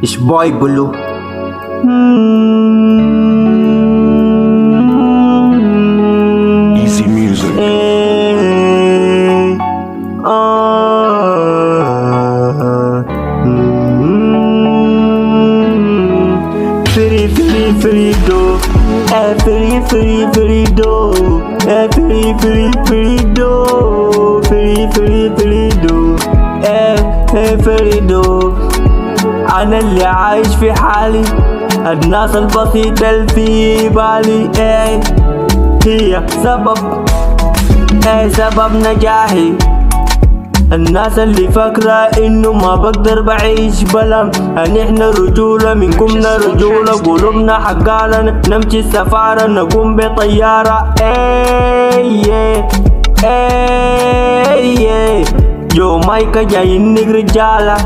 It's boy Blue. Easy music. Free, free, free do. Free, free, free do. Free, free, free do. Free, free, free do. free do. أنا اللي عايش في حالي، الناس البسيطة اللي في بالي هي سبب نجاحي. الناس اللي فاكرة انه ما بقدر بعيش بلا نحن رجولة، منكمنا رجولة، قلوبنا حقالة، نمشي السفارة نقوم بطيارة. جو مايكا جايين رجالة.